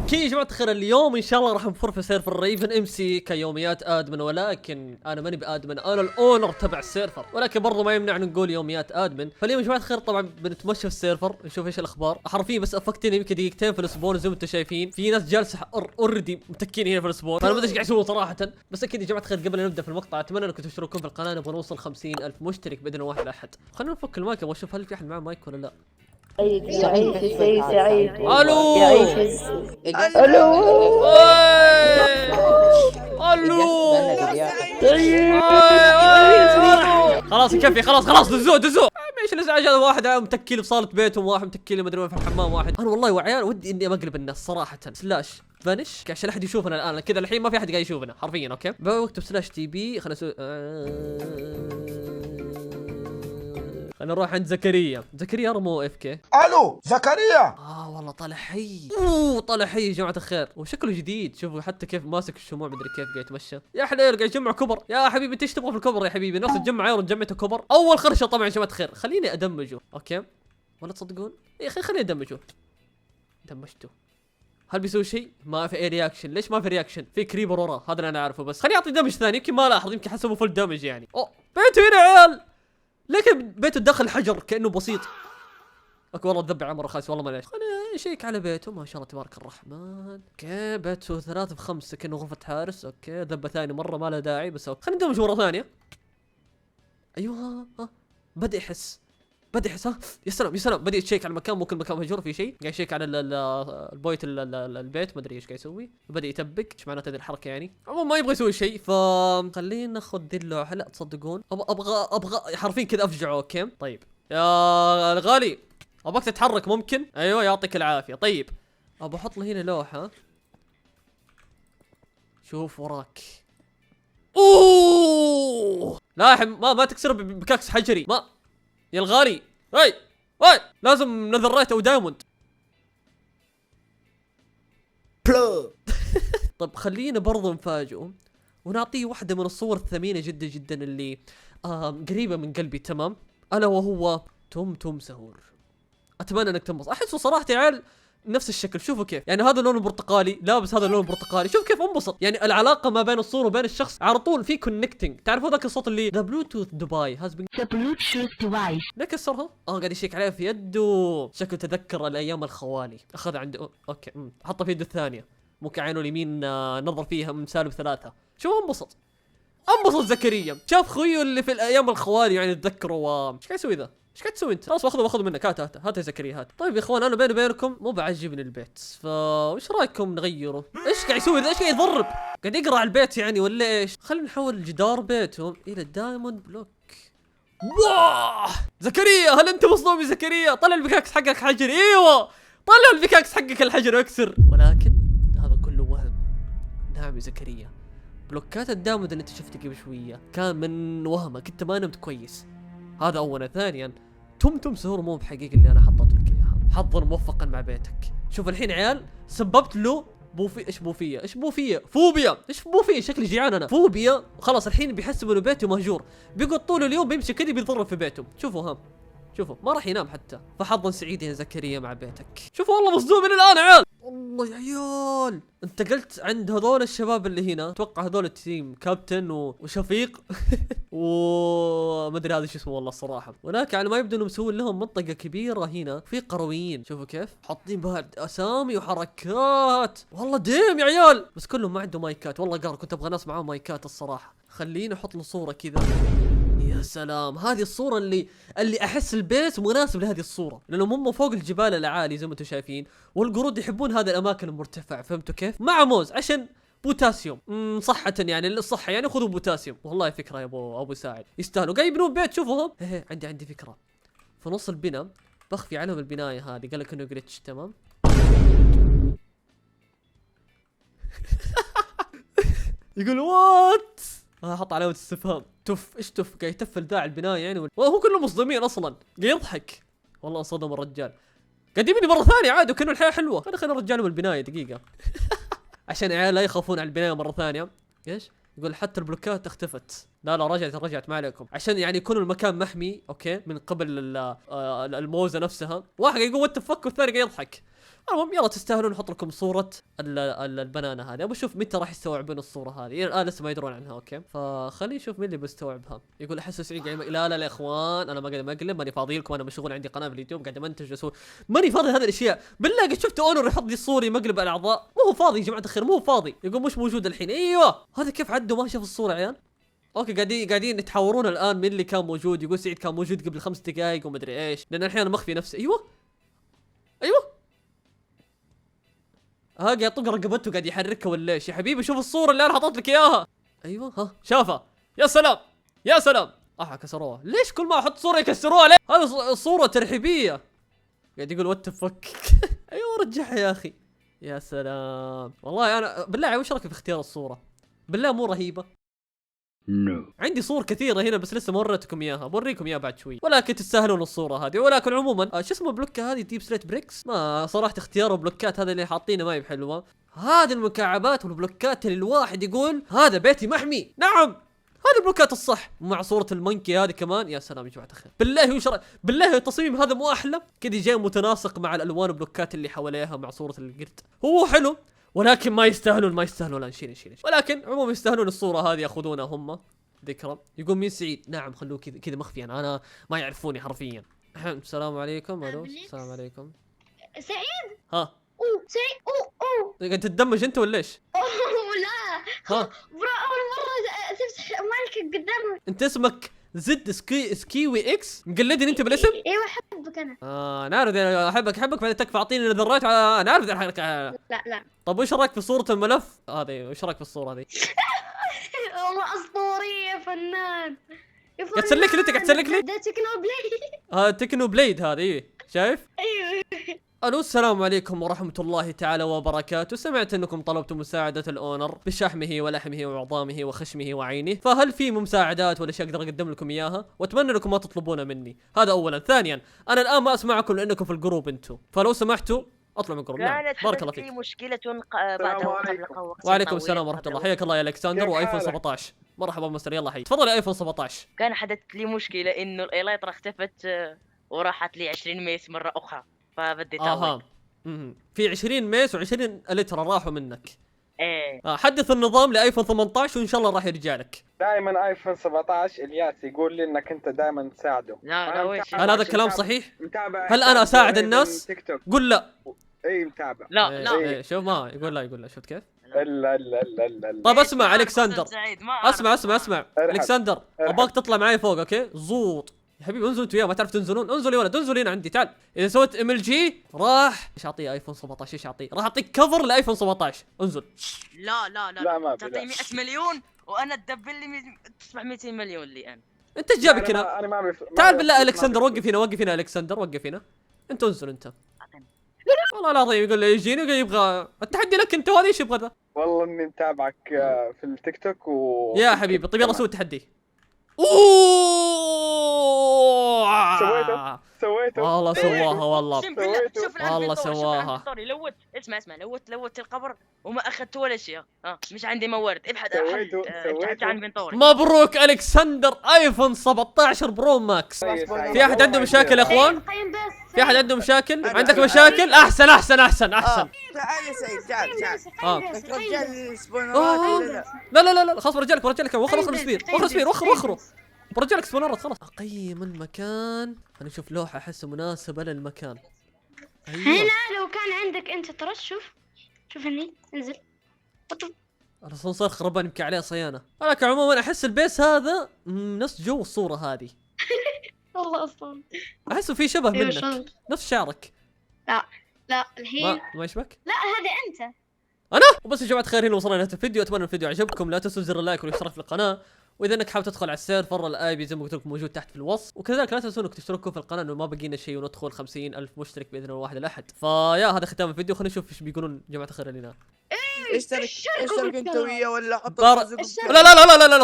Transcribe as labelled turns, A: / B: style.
A: اوكي يا جماعه الخير، اليوم ان شاء الله راح نفر في سيرفر ريفن ام سي كيوميات ادمن، ولكن انا ماني بادمن، انا الاونر تبع السيرفر، ولكن برضو ما يمنع نقول يوميات ادمن. فاليوم يا جماعه الخير طبعا بنتمشى في السيرفر نشوف ايش الاخبار. حرفيا بس افكتني يمكن دقيقتين في السبون زي ما انتم شايفين، في ناس جالسه اوريدي متكين هنا في السبون، فانا ما ادري ايش قاعد يسوون صراحه. بس اكيد يا جماعه الخير قبل لا نبدا في المقطع اتمنى انكم تشتركون في القناه، نبغى نوصل 50,000 مشترك باذن واحد احد. خلينا نفك المايك واشوف هل في احد معه مايك ولا لا.
B: سعيد
A: الو
B: الو
A: خلاص كفي، خلاص دزوه. ايش الازعاج هذا؟ واحد متكي لي في صاله بيتهم، واحد متكي لي مدري وين في الحمام، واحد. انا والله وعيال ودي اني اقلب الناس صراحه. سلاش فانش عشان لا احد يشوفنا الان كذا، الحين ما في احد قاعد يشوفنا حرفيا. اوكي بكتب سلاش تي بي. خلينا نسوي خلينا نروح عند زكريا رمو اف كي.
C: الو زكريا.
A: والله طالع حي. طالع حي يا جماعه الخير، وشكله جديد. شوفوا حتى كيف ماسك الشموع، مدري كيف قاعد يتمشى. يا حليل قاعد يجمع كبر. يا حبيبي انت ايش تبغى في الكبر يا حبيبي؟ نفس تجمع ايرون جمعته كبر. اول خرشه طبعا يا جماعه الخير، خليني ادمجه. اوكي ولا تصدقون يا اخي خليني ادمجه. دمجته. هل بيسوي شيء؟ ما في اي رياكشن. ليش ما في رياكشن؟ في كريبر وراه، هذا اللي انا اعرفه. بس خليني اعطي دمج ثاني، يمكن ما لاحظ، يمكن حسبه فل دمج يعني. بيته هنا يا عيال. لكن بيته داخل الحجر كانه بسيط. اوكي والله تذبع عمره خايس والله. معليش خلينا نشيك على بيته. ما شاء الله تبارك الرحمن. اوكي بيته 3 في 5 كأنه غرفة حارس. اوكي ذبة ثاني مرة ما له داعي، بس اوكي خلينا ندمج مرة ثانية. ايوه بدأ يحس ها. يا سلام بدأ يتشيك على المكان، ممكن المكان مهجور في شيء. قاعد يشيك على البويت البيت، ما ادري ايش قاعد يسوي. بدأ يتبك. ايش معناته هذه الحركة يعني؟ عموما ما يبغى يسوي شيء، فخلينا ناخذ ذي اللوحة. لا تصدقون ابغى حرفيا كذا افجعه. اوكي طيب يا الغالي ابغاك تتحرك ممكن؟ ايوه يعطيك العافيه. طيب ابغى احط له هنا لوحه. شوف وراك. لاحم ما تكسر بكاكس حجري. ما يا الغالي. هاي لازم نذريت او دايموند. طب خلينا برضو نفاجئه ونعطيه واحده من الصور الثمينه جدا جدا اللي قريبه من قلبي. تمام، الا وهو توم سهور. اتمنى انك تنبسط. احسه صراحه يا عيال نفس الشكل. شوفوا كيف يعني، هذا اللون برتقالي لابس هذا اللون برتقالي. شوف كيف انبسط يعني. العلاقه ما بين الصوره وبين الشخص على طول في كونكتنج. تعرفوا ذاك الصوت اللي ذا بلوتوث دبي هاز بين ذا بلوتوث ديفايس. نكسرها. قاعد يشيك عليها في يده. شكله تذكر الايام الخوالي. اخذ عنده اوكي حطها في يده الثانيه. ممكن عينه اليمين نظر فيها من -3. شوف انبسط زكريا. شاف خويه اللي في الايام الخوالي يعني تذكروا. ايش قاعد يسوي ذا؟ ايش قاعد تسوي انت؟ خلاص باخذه منك. هات يا زكريا هات. طيب يا اخوان انا بيني وبينكم مو بعجبني البيت، فايش رايكم نغيره؟ ايش قاعد يسوي ذا؟ ايش قاعد يضرب؟ قاعد يقرع البيت يعني ولا ايش؟ خلينا نحول جدار بيتهم الى دايموند بلوك. واه زكريا، هل انت مصدوم يا زكريا؟ طلع البيكاكس حقك حجري. ايوه طلع البيكاكس حقك الحجر واكسر. ولكن هذا كله وهم. نعم يا زكريا، بلوكات الدايموند اللي انت شفته قبل شويه كان من وهمك، انت ما نمت كويس. هذا اولا. ثانيا توم سهور مو بحقيقي اللي انا حطيت لك اياها. حظا موفقا مع بيتك. شوف الحين عيال سببت له بوفيه. ايش بوفيه؟ شكلي جيعان انا. فوبيا. خلاص الحين بيحسب انه بيته مهجور، بيقعد طول اليوم بيمشي كذا بيضرب في بيته. شوفوا ما راح ينام حتى. فحظا سعيد يا زكريا مع بيتك. شوفوا والله مصدوم من الان عيال. والله يا عيال انتقلت عند هذول الشباب اللي هنا. اتوقع هذول التيم كابتن وشفيق وما ادري هذا شو اسمه والله الصراحه. ولكن على ما يبدو انهم مسوين لهم منطقه كبيره هنا في قرويين. شوفوا كيف حاطين بعد اسامي وحركات. والله ديم يا عيال، بس كلهم ما عنده مايكات. والله قار كنت ابغى ناس معاهم مايكات الصراحه. خليني احط له صوره كذا. يا سلام، هذه الصورة اللي احس البيت مناسب لهذه الصورة، لانهم هم فوق الجبال الاعالي زي ما انتم شايفين، والقرود يحبون هذه الاماكن المرتفعة. فهمتوا كيف؟ مع موز عشان بوتاسيوم. صحة يعني للصحة يعني خذوا بوتاسيوم. والله فكرة يا ابو ساعد، يستاهلوا. قاعد يبنون بيت. شوفوهم. عندي فكرة. في نص البناء بخفي عليهم البناية هذه. قال لك انه جلتش. تمام. يقول وات. حط علامة استفهام. ايش قاعد يتفل داعي البناية يعني وهو كله مصدومين اصلا. قاعد يضحك. والله انصدم الرجال. قاعد يبني مرة ثانية عادي وكأنه الحياة حلوة. خلينا نرجع لهم البناية دقيقة. عشان عيال لا يخافون على البناية مرة ثانية. ايش؟ يقول حتى البلوكات اختفت. لا رجعت ما عليكم، عشان يعني يكون المكان محمي. اوكي من قبل الموزة نفسها. واحد يقول وات فك والثاني قاعد يضحك. المهم يلا تستاهلون. نحط لكم صورة البنانة هذه. ابى اشوف متى راح يستوعبون الصورة هذه. الان لسه ما يدرون عنها. اوكي فخليني اشوف مين اللي بيستوعبها. يقول احس سعيد قاعد لا يا اخوان انا ما قاعد اقلب، ماني فاضي لكم، انا مشغول عندي قناة في اليوتيوب قاعد امنتج واسوي، ماني فاضي هذه الاشياء. بالله قد شفت اونر يحط لي صوري مقلب الاعضاء، مو هو فاضي يا جماعة الخير، مو هو فاضي. يقول مش موجود الحين. ايوه هذا كيف عدوا ما شاف الصورة عيال. اوكي قاعدين يتحاورون الان مين اللي كان موجود. يقول سعيد كان موجود قبل 5 دقائق ومدري ايش، لان الحين انا مخفي نفسي. ايوه ها قاعد يطق رقبته قاعد يحركها ولا ايش؟ يا حبيبي شوف الصورة اللي انا حطيت لك اياها. ايوه ها شافها. يا سلام يا سلام. كسروها. ليش كل ما احط صورة يكسروها ليه؟ هذه صورة ترحيبية. قاعد يقول وات فك. ايوه رجعها يا اخي. يا سلام والله. انا بالله وش رايك في اختيار الصورة؟ بالله مو رهيبة؟ عندي صور كثيرة هنا بس لسه ما وريتكم اياها، بوريكم اياها بعد شوي، ولكن تستاهلون الصورة هذه. ولكن عموما شو اسمه البلوكة هذه؟ ديب سليت بريكس. ما صراحة اختيار البلوكات هذا اللي حاطينه ما هي بحلوة. هذه المكعبات والبلوكات اللي الواحد يقول هذا بيتي محمي. نعم هذه البلوكات الصح، مع صورة المنكي هذه كمان. يا سلام يا جماعة الخير بالله وش بالله التصميم هذا مو احلى كذا؟ جاي متناسق مع الالوان والبلوكات اللي حواليها مع صورة القرد. هو حلو ولكن ما يستاهلون. لا نشيل. ولكن عموما يستاهلون الصورة هذه، ياخذونها هم ذكرى. يقول مين سعيد؟ نعم خلوه كذا مخفي، انا ما يعرفوني حرفيا. السلام عليكم. الو السلام عليكم.
B: سعيد.
A: ها
B: سعيد.
A: قاعد تتدمج انت ولا ايش؟
B: لا
A: ها
B: برا اول مرة تمسح مالك قدامك.
A: انت اسمك زد سكيوي اكس؟ مقلدني انت بالاسم؟
B: ايوه احبك انا.
A: انا عارف احبك بعدين تكفى اعطيني نذرات. انا عارف
B: لا
A: طب وش رايك في صورة الملف هذه؟ وش رايك في الصورة هذه؟
B: والله اسطورية فنان.
A: قاعد تسلك لي انت قاعد تسلك لي؟
B: ده تكنو بلاي.
A: تكنو بليد هذه. ايه شايف؟
B: ايوه.
A: الو السلام عليكم ورحمة الله تعالى وبركاته. سمعت انكم طلبتم مساعدة الاونر بشحمه ولحمه وعظامه وخشمه وعينه، فهل في مساعدات ولا شيء اقدر اقدم لكم اياها؟ واتمنى انكم ما تطلبونها مني. هذا اولا. ثانيا انا الان ما اسمعكم لانكم في الجروب انتم، فلو سمحتوا اطلعوا من الجروب. نعم بارك الله فيك.
C: كانت مشكلة بعد وقت.
A: وعليكم السلام ورحمة الله. حياك الله يا الكسندر وايفون 17. مرحبا مستر يلا حي. تفضل يا ايفون 17.
C: كان حدثت لي مشكلة انه الايلايتر اختفت وراحت لي 20 ميس مرة اخرى، فبدي تعوض.
A: في 20 ميس و20 الترا راحوا منك.
C: ايه
A: حدث النظام لايفون 18 وان شاء الله راح يرجع لك.
D: دائما ايفون 17 الياس يقول لي انك انت دائما تساعده.
C: لا ويش؟
A: هل هذا الكلام صحيح؟
D: متابع.
A: هل انا اساعد الناس؟
D: تيك توك.
A: قل لا.
D: اي متابع.
C: لا
A: شوف ما يقول لا شفت كيف؟
D: لا.
A: طيب اسمع الكسندر، اسمع
D: ارحب.
A: الكسندر ابغاك تطلع معي فوق. اوكي زوط يا حبيبي. انزل انت وياه ما تعرف تنزلون. انزل يا ولد انزل هنا عندي. تعال. اذا سويت ام ال جي راح ايش اعطيه؟ ايفون 17 ايش اعطيه؟ راح اعطيك كفر لايفون 17. انزل.
C: لا تعطي 100 مليون وانا تدبر لي تدفع 200 مليون لي انا.
A: انت ايش جابك هنا؟
D: انا ما
A: تعال بالله الكسندر وقف هنا الكسندر وقف هنا. انت انزل انت. والله العظيم يقول لي يجيني ويقول يبغى التحدي لك انت. وهذا ايش يبغى ذا؟
D: والله اني متابعك في التيك توك
A: يا حبيبي. طيب يلا سوي التحدي.
D: سويته
A: والله سواها والله.
C: شوف
A: والله سواها.
C: لوت اسمع لوت القبر وما اخذت ولا شيء. مش عندي موارد. ابحث عن بنطوري.
A: مبروك الكسندر ايفون 17 برو ماكس. في احد عنده مشاكل يا اخوان؟ في احد عنده مشاكل؟ عندك مشاكل؟ احسن.
E: تعال يا سعيد تعال رجع لي سبونرات.
A: لا خلاص برجعلك وخر السبير برجعلك سبونرات خلاص. اقيم المكان. خلينا نشوف لوحة احسها مناسبة للمكان.
B: هنا لو كان عندك انت ترى شوف هني انزل.
A: الاسانسير خربان يبكي عليه صيانة. ولكن عموما احس البيس هذا نفس جو الصورة هذه.
B: والله اصلا
A: احسه في شبه منك نفس شعرك.
B: لا الحين
A: ما يشبك؟
B: لا هذا انت.
A: انا وبس يا جماعه الخير. هنا وصلنا لنهايه الفيديو. اتمنى الفيديو عجبكم. لا تنسوا زر اللايك والاشتراك في القناه. واذا انك حابب تدخل على السيرفر الاي بي زي ما قلت لكم موجود تحت في الوصف. وكذلك لا تنسوا انك تشتركوا في القناه انه ما بقينا شيء وندخل 50,000 مشترك باذن الله واحد الاحد. فيا هذا ختام الفيديو. خلينا نشوف ايش بيقولون جماعه الخير اللي هنا.
E: اشترك انت وياه ولا حط
A: لا